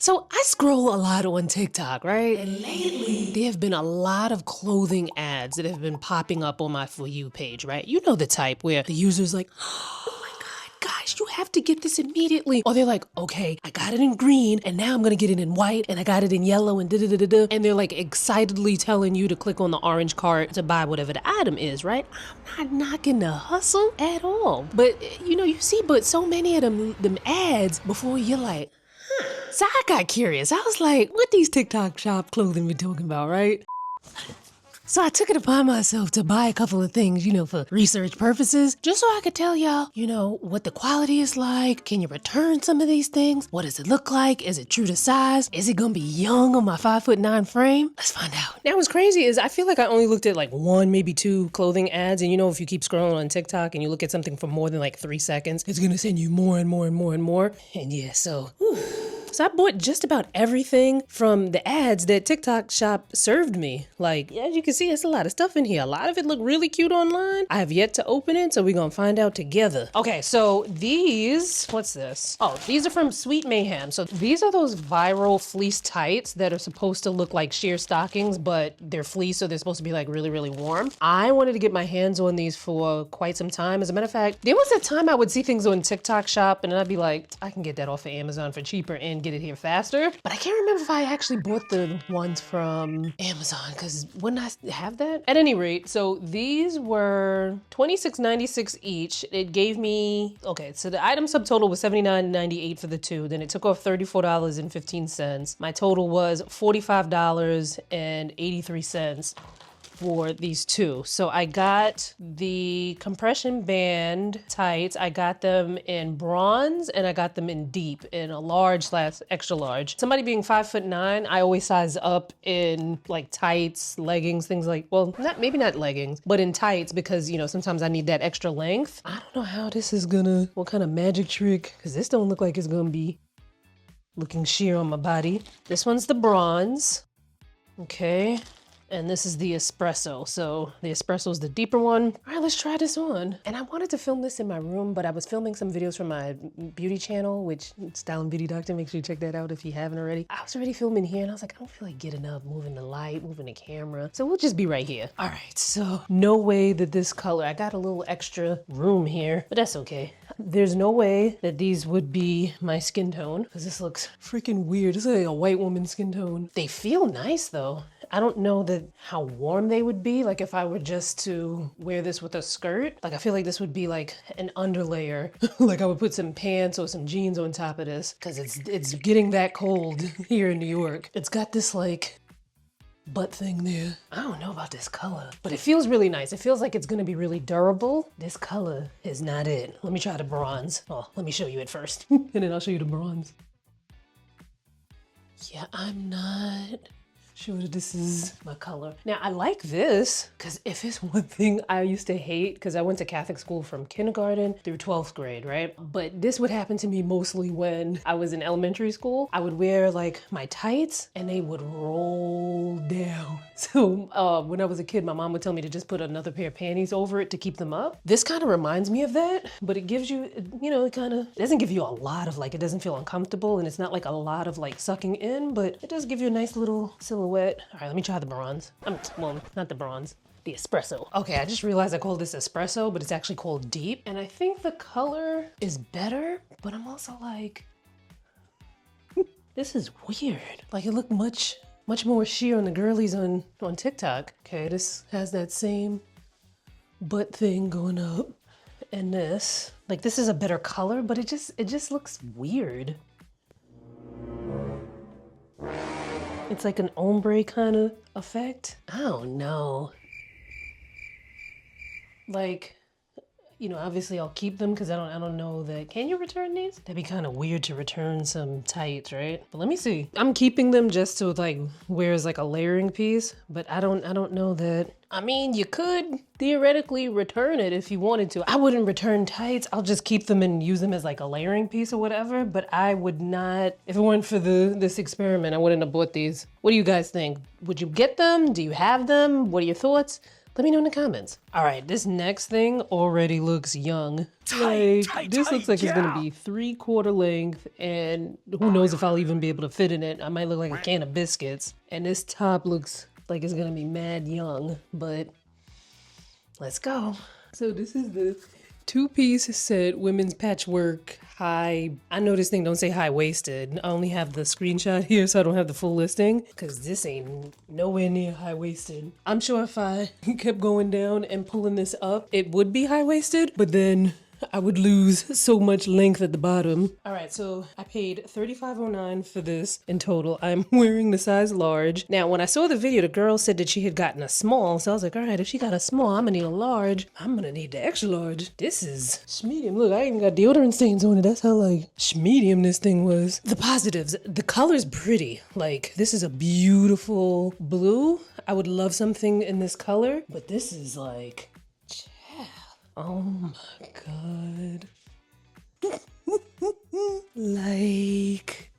So I scroll a lot on TikTok, right? And lately, there have been a lot of clothing ads that have been popping up on my For You page, right? You know the type where the user's like, oh my God, guys, you have to get this immediately. Or they're like, okay, I got it in green and now I'm gonna get it in white and I got it in yellow and da-da-da-da-da. And they're like excitedly telling you to click on the orange cart to buy whatever the item is, right? I'm not knocking the hustle at all. But you see, but so many of them ads before you're like, so I got curious. I was like, what these TikTok shop clothing we talking about, right? So I took it upon myself to buy a couple of things, for research purposes, just so I could tell y'all, what the quality is like. Can you return some of these things? What does it look like? Is it true to size? Is it gonna be young on my 5'9" frame? Let's find out. Now what's crazy is I feel like I only looked at like one, maybe two clothing ads. And if you keep scrolling on TikTok and you look at something for more than like 3 seconds, it's gonna send you more and more and more and more. And yeah, so I bought just about everything from the ads that TikTok shop served me. Like, as you can see, it's a lot of stuff in here. A lot of it looked really cute online. I have yet to open it, so we're gonna find out together. Okay, so these, what's this? Oh, these are from Sweet Mayhem. So these are those viral fleece tights that are supposed to look like sheer stockings, but they're fleece, so they're supposed to be like really, really warm. I wanted to get my hands on these for quite some time. As a matter of fact, there was a time I would see things on TikTok shop and I'd be like, I can get that off of Amazon for cheaper and get it here faster. But I can't remember if I actually bought the ones from Amazon, because wouldn't I have that? At any rate, so these were $26.96 each. It gave me, okay, so the item subtotal was $79.98 for the two. Then it took off $34.15. My total was $45.83 for these two. So I got the compression band tights. I got them in bronze and I got them in deep, in a large/extra large. Somebody being 5'9", I always size up in like tights, leggings, things like, well, maybe not leggings, but in tights, because sometimes I need that extra length. I don't know how this is what kind of magic trick, because this don't look like it's gonna be looking sheer on my body. This one's the bronze. Okay. And this is the espresso. So the espresso is the deeper one. All right, let's try this on. And I wanted to film this in my room, but I was filming some videos from my beauty channel, which Style and Beauty Doctor, make sure you check that out if you haven't already. I was already filming here and I was like, I don't feel like getting up, moving the light, moving the camera. So we'll just be right here. All right, so no way that this color, I got a little extra room here, but that's okay. There's no way that these would be my skin tone, because this looks freaking weird. This is like a white woman's skin tone. They feel nice though. I don't know how warm they would be, like if I were just to wear this with a skirt. Like I feel like this would be like an underlayer. Like I would put some pants or some jeans on top of this, because it's getting that cold here in New York. It's got this like butt thing there. I don't know about this color, but it feels really nice. It feels like it's gonna be really durable. This color is not it. Let me try the bronze. Oh, let me show you it first. And then I'll show you the bronze. Yeah, I'm not sure that this is my color. Now I like this, because if it's one thing I used to hate, because I went to Catholic school from kindergarten through 12th grade, right? But this would happen to me mostly when I was in elementary school. I would wear like my tights and they would roll down. So when I was a kid, my mom would tell me to just put another pair of panties over it to keep them up. This kind of reminds me of that, but it gives you, it doesn't give you a lot of like, it doesn't feel uncomfortable, and it's not like a lot of like sucking in, but it does give you a nice little silhouette. All right, let me try the bronze. Well, not the bronze, the espresso. Okay, I just realized I called this espresso, but it's actually called deep. And I think the color is better, but I'm also like, this is weird. Like it looked much more sheer on the girlies on TikTok. Okay, this has that same butt thing going up. And this is a better color, but it just looks weird. It's like an ombre kind of effect. I don't know. Like, obviously I'll keep them because I don't know that. Can you return these? That'd be kind of weird to return some tights, right? But let me see. I'm keeping them just to like wear as like a layering piece, but I don't know that. I mean, you could theoretically return it if you wanted to. I wouldn't return tights. I'll just keep them and use them as like a layering piece or whatever, but I would not, if it weren't for this experiment, I wouldn't have bought these. What do you guys think? Would you get them? Do you have them? What are your thoughts? Let me know in the comments. All right, this next thing already looks young. This looks like it's gonna be 3/4 length, and who knows if I'll even be able to fit in it. I might look like a can of biscuits. And this top looks like it's gonna be mad young, but let's go. So this is the 2-piece set women's patchwork high. I know this thing don't say high-waisted. I only have the screenshot here, so I don't have the full listing, because this ain't nowhere near high-waisted. I'm sure if I kept going down and pulling this up, it would be high-waisted, but then I would lose so much length at the bottom. All right, so I paid $35.09 for this in total. I'm wearing the size large. Now, when I saw the video, the girl said that she had gotten a small, so I was like, all right, if she got a small, I'm gonna need a large. I'm gonna need the extra large. This is medium. Look, I even got deodorant stains on it. That's how like medium this thing was. The positives, the color's pretty. Like, this is a beautiful blue. I would love something in this color, but this is like, oh my God. Like,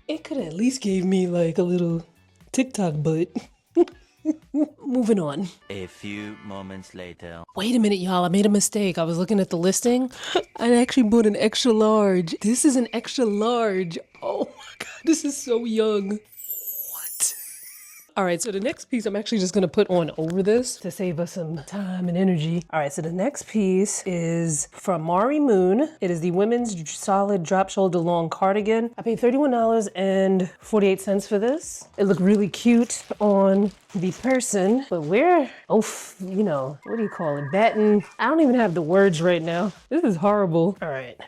it could at least gave me like a little TikTok butt. Moving on. A few moments later. Wait a minute, y'all. I made a mistake. I was looking at the listing. I actually bought an extra large. This is an extra large. Oh my God, this is so young. All right, so the next piece I'm actually just gonna put on over this to save us some time and energy. All right, so the next piece is from Mari Moon. It is the women's solid drop shoulder long cardigan. I paid $31.48 for this. It looked really cute on the person, but where, you know, what do you call it? Batten. I don't even have the words right now. This is horrible. All right.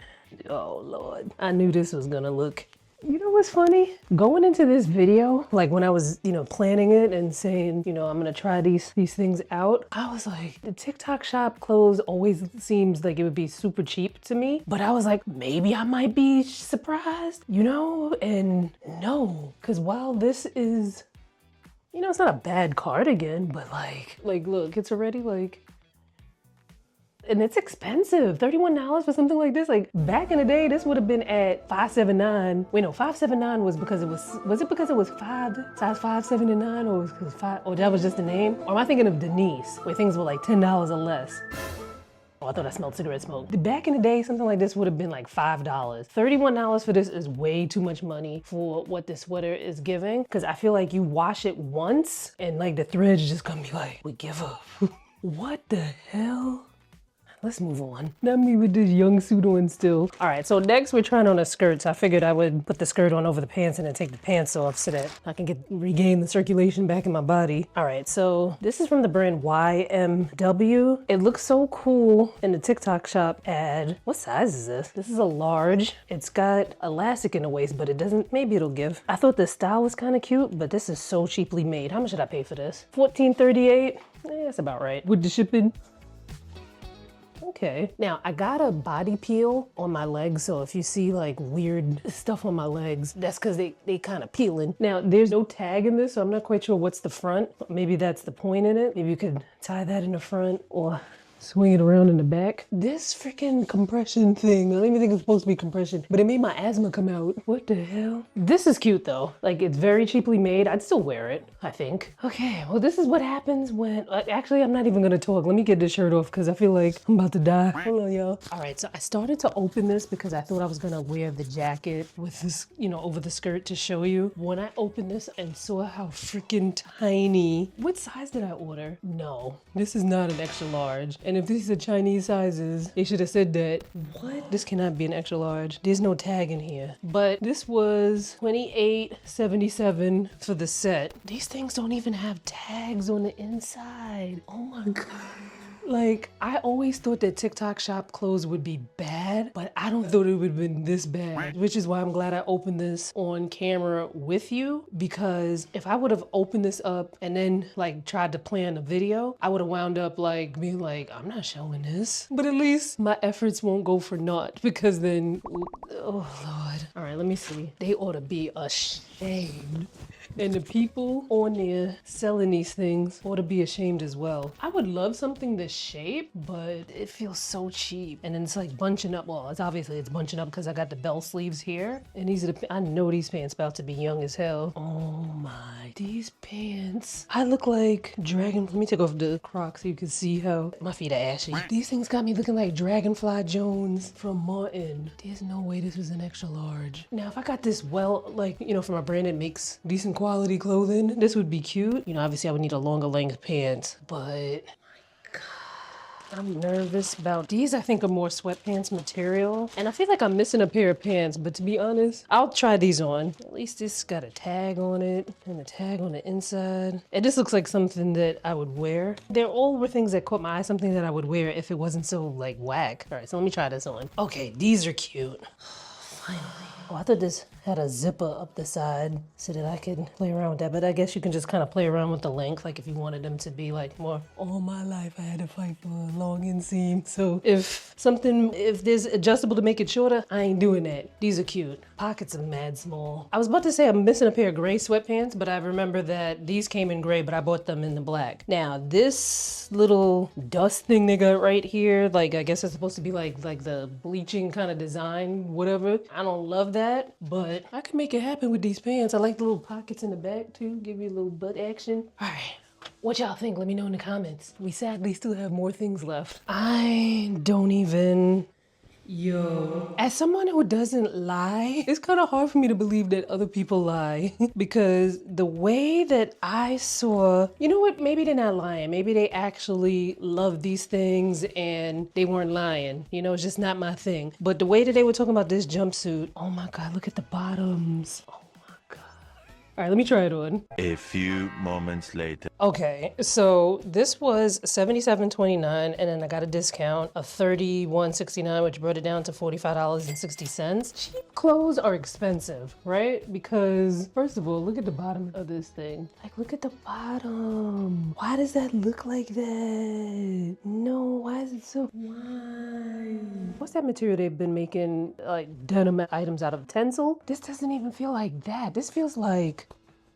Oh Lord. I knew this was gonna look. You know what's funny? Going into this video, like when I was, you know, planning it and saying, you know, I'm gonna try these things out, I was like, the TikTok shop clothes always seems like it would be super cheap to me. But I was like, maybe I might be surprised, you know? And no, because while this is, you know, it's not a bad cardigan, but like look, it's already like, and it's expensive, $31 for something like this. Like back in the day, this would have been at $5.79. Wait, no, $5.79 was because it was it because it was size 579, or was because 5, or that was just the name? Or am I thinking of Denise, where things were like $10 or less? Oh, I thought I smelled cigarette smoke. Back in the day, something like this would have been like $5. $31 for this is way too much money for what this sweater is giving. Because I feel like you wash it once and like the thread's just gonna be like, we give up. What the hell? Let's move on. Not me with this young suit on still. All right, so next we're trying on a skirt. So I figured I would put the skirt on over the pants and then take the pants off so that I can regain the circulation back in my body. All right, so this is from the brand YMW. It looks so cool in the TikTok shop ad. What size is this? This is a large. It's got elastic in the waist, but it doesn't, maybe it'll give. I thought the style was kind of cute, but this is so cheaply made. How much did I pay for this? $14.38. That's about right. With the shipping. Okay. Now I got a body peel on my legs, so if you see like weird stuff on my legs, that's because they kind of peeling. Now there's no tag in this, so I'm not quite sure what's the front. Maybe that's the point in it. Maybe you could tie that in the front or swing it around in the back. This freaking compression thing, I don't even think it's supposed to be compression, but it made my asthma come out. What the hell? This is cute though. Like, it's very cheaply made. I'd still wear it, I think. Okay, well, this is what happens when, actually, I'm not even gonna talk. Let me get this shirt off because I feel like I'm about to die. Hold on, y'all. All right, so I started to open this because I thought I was gonna wear the jacket with this, you know, over the skirt to show you. When I opened this and saw how freaking tiny, what size did I order? No, this is not an extra large. And if these are Chinese sizes, they should have said that. What? This cannot be an extra large. There's no tag in here. But this was $28.77 for the set. These things don't even have tags on the inside. Oh my God. Like, I always thought that TikTok shop clothes would be bad, but I don't thought it would have been this bad, which is why I'm glad I opened this on camera with you, because if I would have opened this up and then like tried to plan a video, I would have wound up like being like, I'm not showing this. But at least my efforts won't go for naught, because then, oh Lord. All right, let me see. They ought to be ashamed. And the people on there selling these things ought to be ashamed as well. I would love something this shape, but it feels so cheap. And then it's like bunching up. Well, it's bunching up because I got the bell sleeves here. And these are I know these pants about to be young as hell. Oh my, these pants. I look like Dragon. Let me take off the Crocs so you can see how my feet are ashy. These things got me looking like Dragonfly Jones from Martin. There's no way this was an extra large. Now, if I got this from a brand that makes decent quality clothing, this would be cute. Obviously I would need a longer length pants, but I'm nervous about these. I think are more sweatpants material. And I feel like I'm missing a pair of pants, but to be honest, I'll try these on. At least this got a tag on it and a tag on the inside. And this looks like something that I would wear. They're all were things that caught my eye, something that I would wear if it wasn't so like whack. All right, so let me try this on. Okay, these are cute. Finally. Oh, I thought this had a zipper up the side so that I could play around with that. But I guess you can just kind of play around with the length, like if you wanted them to be like more. All my life I had to fight for a long inseam. So if there's adjustable to make it shorter, I ain't doing that. These are cute. Pockets are mad small. I was about to say I'm missing a pair of gray sweatpants, but I remember that these came in gray, but I bought them in the black. Now this little dust thing they got right here, like I guess it's supposed to be like the bleaching kind of design, whatever. I don't love that, but I can make it happen with these pants. I like the little pockets in the back too, give you a little butt action. All right. What y'all think? Let me know in the comments. We sadly still have more things left. I don't even... Yo. As someone who doesn't lie, it's kind of hard for me to believe that other people lie because the way that I saw, you know what, maybe they're not lying. Maybe they actually love these things and they weren't lying. It's just not my thing. But the way that they were talking about this jumpsuit, oh my God, look at the bottoms. Oh my God. All right, let me try it on. A few moments later. Okay, so this was $77.29, and then I got a discount of $31.69, which brought it down to $45.60. Cheap clothes are expensive, right? Because first of all, look at the bottom of this thing. Like, look at the bottom. Why does that look like that? No, why is it so? Why? What's that material they've been making like denim items out of? Tencel? This doesn't even feel like that. This feels like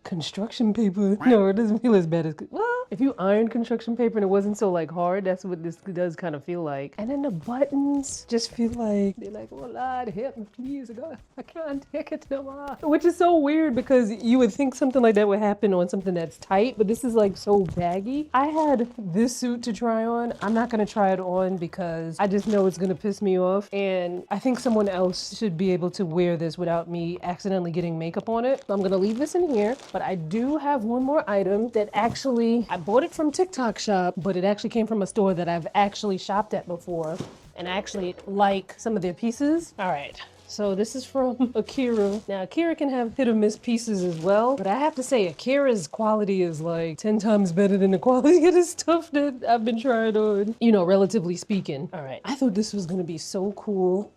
construction paper. No, it doesn't feel as bad as, well, if you iron construction paper and it wasn't so like hard, that's what this does kind of feel like. And then the buttons just feel like they're like, oh Lord, help me please, I can't take it no more. Which is so weird because you would think something like that would happen on something that's tight, but this is like so baggy. I had this suit to try on. I'm not gonna try it on because I just know it's gonna piss me off, and I think someone else should be able to wear this without me accidentally getting makeup on it. So I'm gonna leave this in here. But I do have one more item that actually, I bought it from TikTok shop, but it actually came from a store that I've actually shopped at before. And I actually like some of their pieces. All right. So this is from Akira. Now Akira can have hit or miss pieces as well, but I have to say Akira's quality is like 10 times better than the quality of the stuff that I've been trying on, relatively speaking. All right. I thought this was gonna be so cool.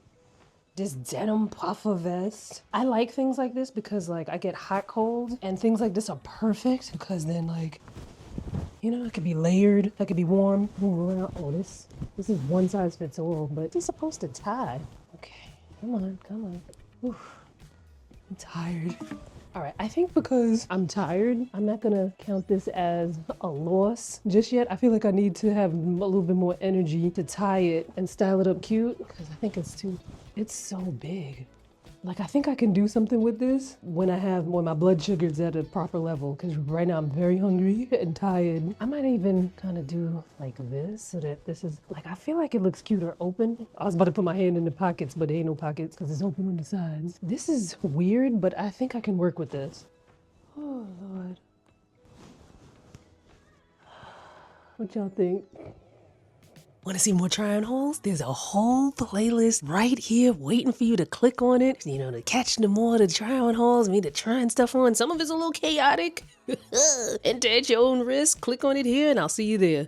This denim puffer vest. I like things like this because like I get hot cold, and things like this are perfect because then like, it could be layered, it could be warm, move around. Oh, this is one size fits all, but it's supposed to tie. Okay, come on. Oof. I'm tired. All right, I think because I'm tired, I'm not gonna count this as a loss just yet. I feel like I need to have a little bit more energy to tie it and style it up cute because I think it's so big. Like, I think I can do something with this when my blood sugar's at a proper level, because right now I'm very hungry and tired. I might even kind of do like this so that this is like, I feel like it looks cuter open. I was about to put my hand in the pockets, but there ain't no pockets because it's open on the sides. This is weird, but I think I can work with this. Oh, Lord. What y'all think? Want to see more try-on hauls? There's a whole playlist right here waiting for you to click on it, to catch the more of the try-on hauls, me to trying stuff on. Some of it's a little chaotic. Enter at your own risk. Click on it here and I'll see you there.